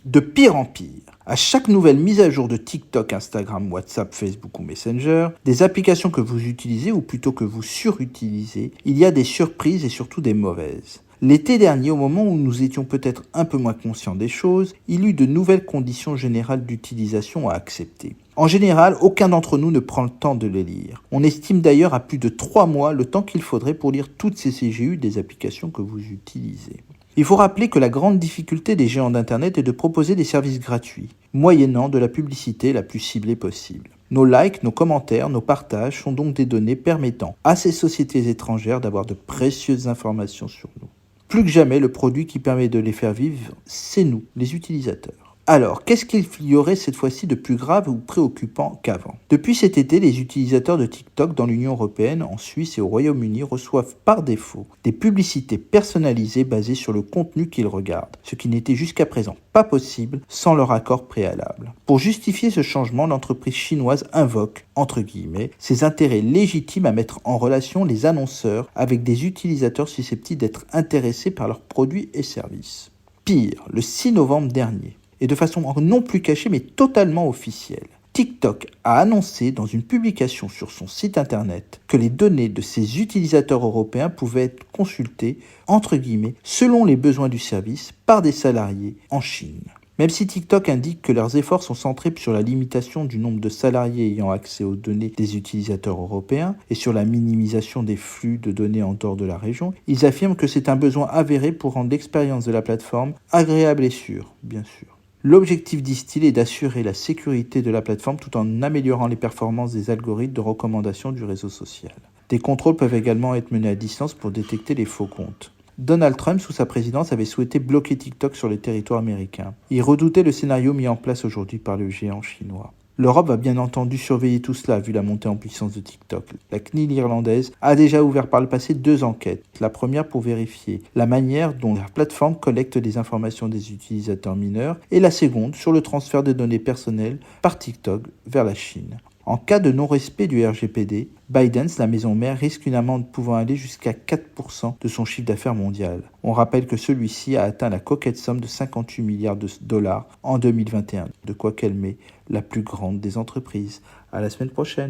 De pire en pire. À chaque nouvelle mise à jour de TikTok, Instagram, WhatsApp, Facebook ou Messenger, des applications que vous utilisez ou plutôt que vous surutilisez, il y a des surprises et surtout des mauvaises. L'été dernier, au moment où nous étions peut-être un peu moins conscients des choses, il y eut de nouvelles conditions générales d'utilisation à accepter. En général, aucun d'entre nous ne prend le temps de les lire. On estime d'ailleurs à plus de 3 mois le temps qu'il faudrait pour lire toutes ces CGU des applications que vous utilisez. Il faut rappeler que la grande difficulté des géants d'Internet est de proposer des services gratuits, moyennant de la publicité la plus ciblée possible. Nos likes, nos commentaires, nos partages sont donc des données permettant à ces sociétés étrangères d'avoir de précieuses informations sur nous. Plus que jamais, le produit qui permet de les faire vivre, c'est nous, les utilisateurs. Alors, qu'est-ce qu'il y aurait cette fois-ci de plus grave ou préoccupant qu'avant ? Depuis cet été, les utilisateurs de TikTok dans l'Union européenne, en Suisse et au Royaume-Uni reçoivent par défaut des publicités personnalisées basées sur le contenu qu'ils regardent, ce qui n'était jusqu'à présent pas possible sans leur accord préalable. Pour justifier ce changement, l'entreprise chinoise invoque, entre guillemets, ses intérêts légitimes à mettre en relation les annonceurs avec des utilisateurs susceptibles d'être intéressés par leurs produits et services. Pire, le 6 novembre dernier, et de façon non plus cachée mais totalement officielle, TikTok a annoncé dans une publication sur son site internet que les données de ses utilisateurs européens pouvaient être consultées, entre guillemets, selon les besoins du service par des salariés en Chine. Même si TikTok indique que leurs efforts sont centrés sur la limitation du nombre de salariés ayant accès aux données des utilisateurs européens et sur la minimisation des flux de données en dehors de la région, ils affirment que c'est un besoin avéré pour rendre l'expérience de la plateforme agréable et sûre, bien sûr. L'objectif, disent-ils, est d'assurer la sécurité de la plateforme tout en améliorant les performances des algorithmes de recommandation du réseau social. Des contrôles peuvent également être menés à distance pour détecter les faux comptes. Donald Trump, sous sa présidence, avait souhaité bloquer TikTok sur le territoire américain. Il redoutait le scénario mis en place aujourd'hui par le géant chinois. L'Europe va bien entendu surveiller tout cela vu la montée en puissance de TikTok. La CNIL irlandaise a déjà ouvert par le passé 2 enquêtes. La première pour vérifier la manière dont la plateforme collecte des informations des utilisateurs mineurs et la seconde sur le transfert de données personnelles par TikTok vers la Chine. En cas de non-respect du RGPD, ByteDance, la maison mère, risque une amende pouvant aller jusqu'à 4% de son chiffre d'affaires mondial. On rappelle que celui-ci a atteint la coquette somme de 58 milliards de dollars en 2021, de quoi qu'elle met la plus grande des entreprises. À la semaine prochaine.